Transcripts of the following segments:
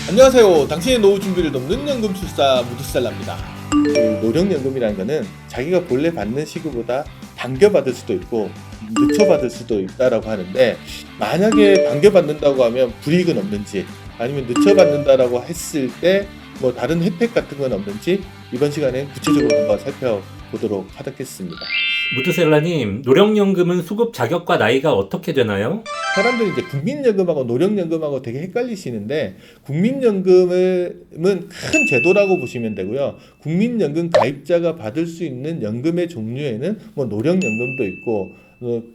안녕하세요. 당신의 노후 준비를 돕는 연금술사 무드살라입니다. 노령연금이라는 거는 자기가 본래 받는 시급보다 당겨받을 수도 있고 늦춰받을 수도 있다라고 하는데, 만약에 당겨받는다고 하면 불이익은 없는지, 아니면 늦춰받는다라고 했을 때 뭐 다른 혜택 같은 건 없는지 이번 시간에 구체적으로 한번 살펴보도록 하겠습니다. 무드셀라님, 노령연금은 수급 자격과 나이가 어떻게 되나요? 사람들이 이제 국민연금하고 노령연금하고 되게 헷갈리시는데, 국민연금은 큰 제도라고 보시면 되고요. 국민연금 가입자가 받을 수 있는 연금의 종류에는 뭐 노령연금도 있고,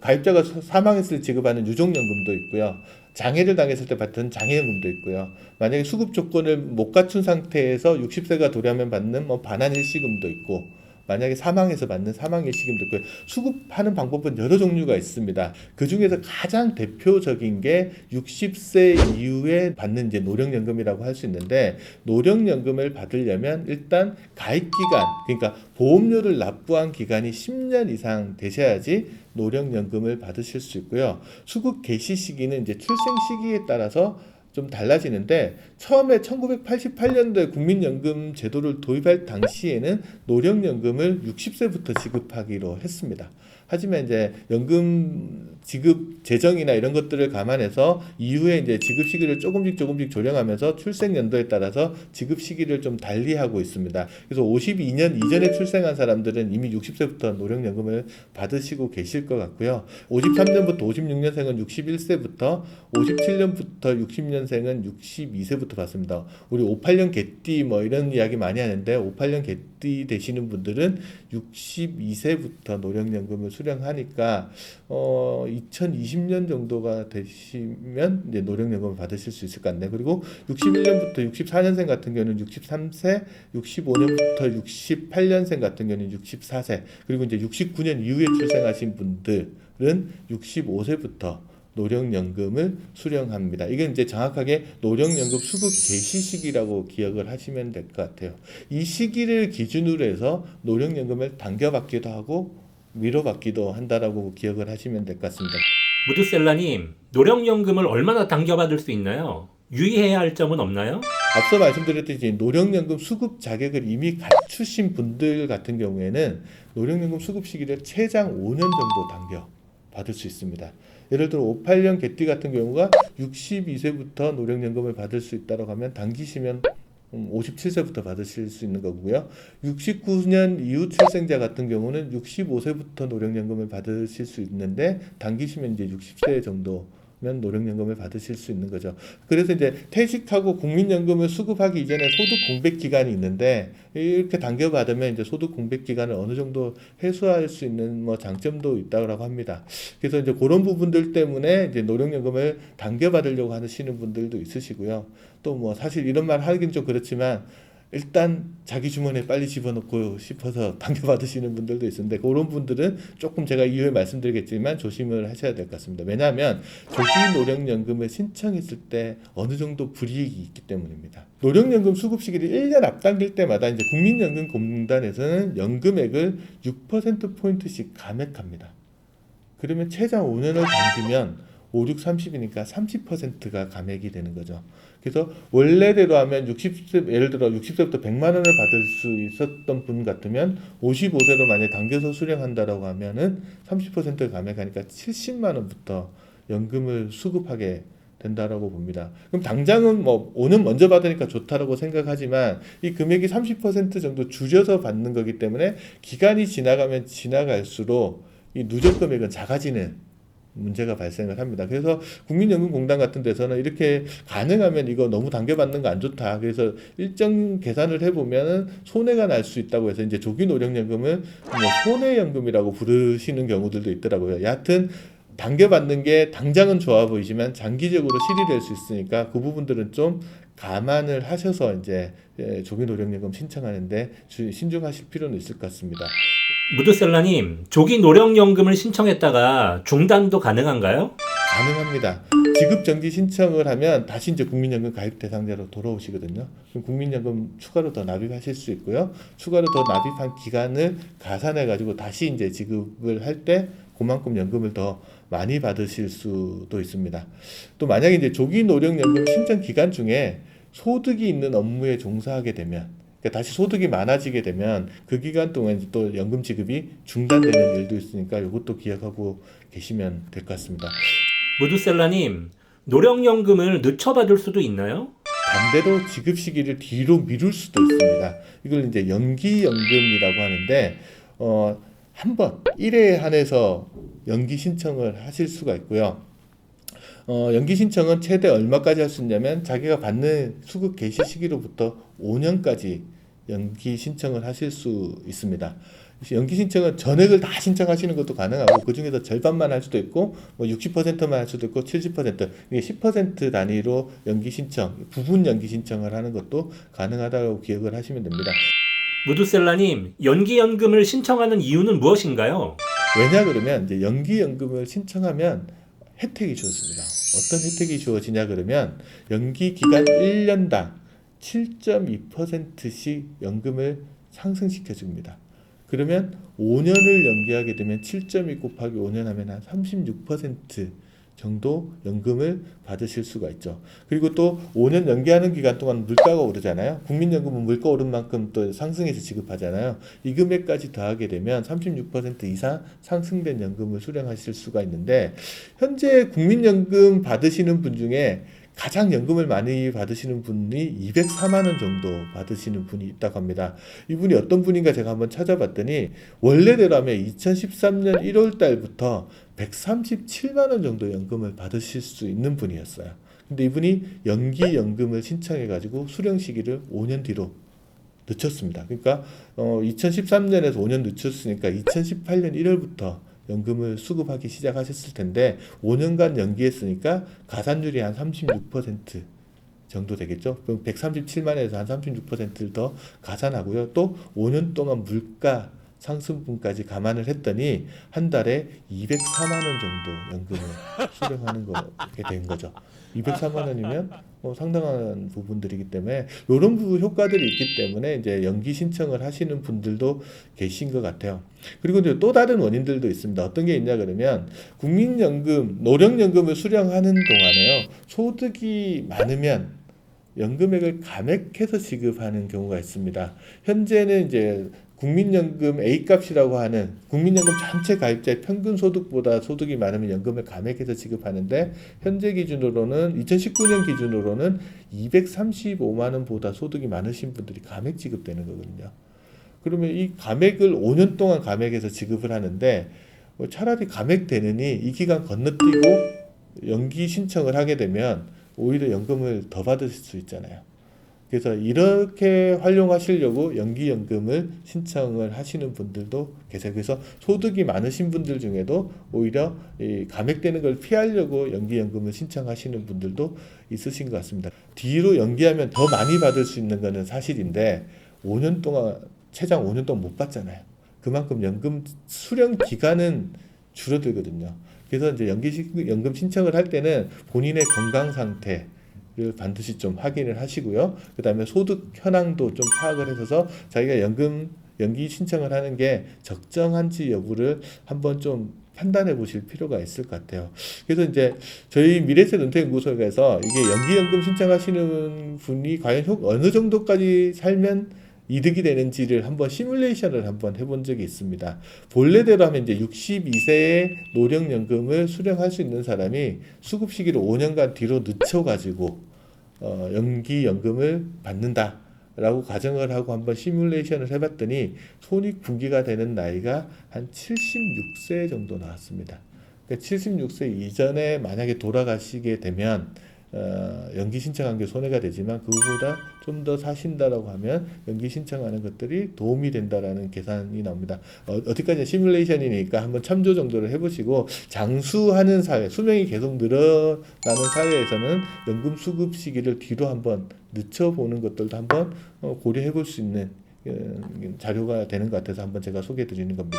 가입자가 사망했을 때 지급하는 유족연금도 있고요. 장애를 당했을 때 받는 장애연금도 있고요. 만약에 수급 조건을 못 갖춘 상태에서 60세가 도래하면 받는 뭐 반환일시금도 있고, 만약에 사망해서 받는 사망일시금도 있고, 수급하는 방법은 여러 종류가 있습니다. 그 중에서 가장 대표적인 게 60세 이후에 받는 이제 노령연금이라고 할 수 있는데, 노령연금을 받으려면 일단 가입기간, 그러니까 보험료를 납부한 기간이 10년 이상 되셔야지 노령연금을 받으실 수 있고요. 수급 개시 시기는 이제 출생 시기에 따라서 좀 달라지는데, 처음에 1988년도에 국민연금 제도를 도입할 당시에는 노령연금을 60세부터 지급하기로 했습니다. 하지만 이제 연금 지급 재정이나 이런 것들을 감안해서 이후에 이제 지급 시기를 조금씩 조정하면서 출생 연도에 따라서 지급 시기를 좀 달리하고 있습니다. 그래서 52년 이전에 출생한 사람들은 이미 60세부터 노령연금을 받으시고 계실 것 같고요. 53년부터 56년생은 61세부터, 57년부터 60년생은 62세부터 받습니다. 우리 58년 개띠 뭐 이런 이야기 많이 하는데, 58년 개띠 되시는 분들은 62세부터 노령연금을 수령하니까 2020년 정도가 되시면 이제 노령연금을 받으실 수 있을 것 같네요. 그리고 61년부터 64년생 같은 경우는 63세, 65년부터 68년생 같은 경우는 64세, 그리고 이제 69년 이후에 출생하신 분들은 65세부터 노령연금을 수령합니다. 이게 이제 정확하게 노령연금 수급 개시 시기라고 기억을 하시면 될 것 같아요. 이 시기를 기준으로 해서 노령연금을 당겨받기도 하고 미뤄받기도 한다라고 기억을 하시면 될 것 같습니다. 무드셀라님, 노령연금을 얼마나 당겨받을 수 있나요? 유의해야 할 점은 없나요? 앞서 말씀드렸듯이 노령연금 수급 자격을 이미 갖추신 분들 같은 경우에는 노령연금 수급 시기를 최장 5년 정도 당겨 받을 수 있습니다. 예를 들어 58년 개띠 같은 경우가 62세부터 노령연금을 받을 수 있다고 하면 당기시면 57세부터 받으실 수 있는 거고요. 69년 이후 출생자 같은 경우는 65세부터 노령연금을 받으실 수 있는데, 당기시면 이제 60세 정도 노령연금을 받으실 수 있는 거죠. 그래서 이제 퇴직하고 국민연금을 수급하기 이전에 소득 공백 기간이 있는데, 이렇게 당겨받으면 이제 소득 공백 기간을 어느 정도 해소할 수 있는 뭐 장점도 있다고 합니다. 그래서 이제 그런 부분들 때문에 이제 노령연금을 당겨받으려고 하시는 분들도 있으시고요. 또 뭐 사실 이런 말 하긴 좀 그렇지만, 일단 자기 주머니에 빨리 집어넣고 싶어서 당겨받으시는 분들도 있는데, 그런 분들은 조금 제가 이후에 말씀드리겠지만 조심을 하셔야 될 것 같습니다. 왜냐하면 조기 노령연금을 신청했을 때 어느 정도 불이익이 있기 때문입니다. 노령연금 수급 시기를 1년 앞당길 때마다 이제 국민연금공단에서는 연금액을 6%포인트씩 감액합니다. 그러면 최장 5년을 당기면 5, 6, 30이니까 30%가 감액이 되는 거죠. 그래서 원래대로 하면 60세, 예를 들어 60세부터 100만 원을 받을 수 있었던 분 같으면 55세로 만약에 당겨서 수령한다라고 하면은 30% 감액하니까 70만 원부터 연금을 수급하게 된다라고 봅니다. 그럼 당장은 뭐 5년 먼저 받으니까 좋다라고 생각하지만, 이 금액이 30% 정도 줄여서 받는 거기 때문에 기간이 지나가면 지나갈수록 이 누적 금액은 작아지는 문제가 발생을 합니다. 그래서 국민연금공단 같은 데서는 이렇게 가능하면 이거 너무 당겨받는 거 안 좋다, 그래서 일정 계산을 해보면 손해가 날 수 있다고 해서 이제 조기 노령연금은 뭐 손해연금이라고 부르시는 경우들도 있더라고요. 여하튼 당겨받는 게 당장은 좋아 보이지만 장기적으로 실이 될 수 있으니까 그 부분들은 좀 감안을 하셔서 이제 조기 노령연금 신청하는데 신중하실 필요는 있을 것 같습니다. 무드셀라님, 조기 노령연금을 신청했다가 중단도 가능한가요? 가능합니다. 지급정지 신청을 하면 다시 이제 국민연금 가입 대상자로 돌아오시거든요. 그럼 국민연금 추가로 더 납입하실 수 있고요. 추가로 더 납입한 기간을 가산해 가지고 다시 이제 지급을 할 때 그만큼 연금을 더 많이 받으실 수도 있습니다. 또 만약에 이제 조기 노령연금 신청 기간 중에 소득이 있는 업무에 종사하게 되면, 그러니까 다시 소득이 많아지게 되면 그 기간 동안 이제 또 연금 지급이 중단되는 일도 있으니까 이것도 기억하고 계시면 될 것 같습니다. 무드셀라님, 노령연금을 늦춰받을 수도 있나요? 반대로 지급 시기를 뒤로 미룰 수도 있습니다. 이걸 이제 연기연금이라고 하는데 한 번 1회에 한해서 연기 신청을 하실 수가 있고요. 연기 신청은 최대 얼마까지 할 수 있냐면 자기가 받는 수급 개시 시기로부터 5년까지 연기 신청을 하실 수 있습니다. 연기 신청은 전액을 다 신청하시는 것도 가능하고 그 중에서 절반만 할 수도 있고 뭐 60%만 할 수도 있고 70% 이게 10% 단위로 연기 신청, 부분 연기 신청을 하는 것도 가능하다고 기억을 하시면 됩니다. 무드셀라님, 연기연금을 신청하는 이유는 무엇인가요? 왜냐 그러면 이제 연기연금을 신청하면 혜택이 주어집니다. 어떤 혜택이 주어지냐 그러면 연기 기간 1년당 7.2%씩 연금을 상승시켜 줍니다. 그러면 5년을 연기하게 되면 7.2 곱하기 5년 하면 한 36% 정도 연금을 받으실 수가 있죠. 그리고 또 5년 연기하는 기간 동안 물가가 오르잖아요. 국민연금은 물가 오른 만큼 또 상승해서 지급하잖아요. 이 금액까지 더하게 되면 36% 이상 상승된 연금을 수령하실 수가 있는데 현재 국민연금 받으시는 분 중에 가장 연금을 많이 받으시는 분이 204만 원 정도 받으시는 분이 있다고 합니다. 이분이 어떤 분인가 제가 한번 찾아봤더니 원래대로라면 2013년 1월 달부터 137만 원 정도 연금을 받으실 수 있는 분이었어요. 근데 이분이 연기연금을 신청해 가지고 수령 시기를 5년 뒤로 늦췄습니다. 그러니까 2013년에서 5년 늦췄으니까 2018년 1월부터 연금을 수급하기 시작하셨을 텐데 5년간 연기했으니까 가산율이 한 36% 정도 되겠죠. 그럼 137만에서 한 36%를 더 가산하고요. 또 5년 동안 물가 상승분까지 감안을 했더니 한 달에 204만 원 정도 연금을 수령하는 거게 된 거죠. 204만 원이면 상당한 부분들이기 때문에 이런 효과들이 있기 때문에 이제 연기 신청을 하시는 분들도 계신 것 같아요. 그리고 이제 또 다른 원인들도 있습니다. 어떤 게 있냐 그러면 국민연금, 노령연금을 수령하는 동안에요. 소득이 많으면 연금액을 감액해서 지급하는 경우가 있습니다. 현재는 이제 국민연금 A값이라고 하는 국민연금 전체 가입자의 평균 소득보다 소득이 많으면 연금을 감액해서 지급하는데 현재 기준으로는 2019년 기준으로는 235만 원보다 소득이 많으신 분들이 감액 지급되는 거거든요. 그러면 이 감액을 5년 동안 감액해서 지급을 하는데 차라리 감액되느니 이 기간 건너뛰고 연기 신청을 하게 되면 오히려 연금을 더 받으실 수 있잖아요. 그래서 이렇게 활용하시려고 연기연금을 신청을 하시는 분들도 계세요. 그래서 소득이 많으신 분들 중에도 오히려 이 감액되는 걸 피하려고 연기연금을 신청하시는 분들도 있으신 것 같습니다. 뒤로 연기하면 더 많이 받을 수 있는 것은 사실인데 5년 동안 최장 5년 동안 못 받잖아요. 그만큼 연금 수령 기간은 줄어들거든요. 그래서 이제 연금 신청을 할 때는 본인의 건강 상태 를 반드시 좀 확인을 하시고요. 그 다음에 소득 현황도 좀 파악을 해서 자기가 연기 신청을 하는 게 적정한지 여부를 한번 좀 판단해 보실 필요가 있을 것 같아요. 그래서 이제 저희 미래세 은퇴연구소에서 이게 연기연금 신청하시는 분이 과연 어느 정도까지 살면 이득이 되는지를 한번 시뮬레이션을 한번 해본 적이 있습니다. 본래대로 하면 이제 62세에 노령연금을 수령할 수 있는 사람이 수급 시기를 5년간 뒤로 늦춰가지고 연기연금을 받는다라고 가정을 하고 한번 시뮬레이션을 해봤더니 손익분기가 되는 나이가 한 76세 정도 나왔습니다. 그러니까 76세 이전에 만약에 돌아가시게 되면 연기 신청한 게 손해가 되지만 그거보다 좀 더 사신다라고 하면 연기 신청하는 것들이 도움이 된다라는 계산이 나옵니다. 어디까지 시뮬레이션이니까 한번 참조 정도를 해보시고 장수하는 사회, 수명이 계속 늘어나는 사회에서는 연금 수급 시기를 뒤로 한번 늦춰보는 것들도 한번 고려해 볼 수 있는 자료가 되는 것 같아서 한번 제가 소개해 드리는 겁니다.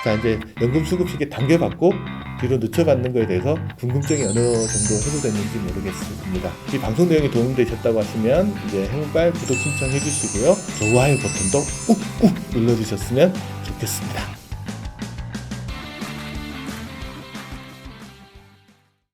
자, 이제 연금 수급 시기 당겨받고 뒤로 늦춰받는 거에 대해서 궁금증이 어느 정도 해소됐는지 모르겠습니다. 이 방송 내용이 도움되셨다고 하시면 이제 행운빨 구독 신청해 주시고요. 좋아요 버튼도 꾹꾹 눌러주셨으면 좋겠습니다.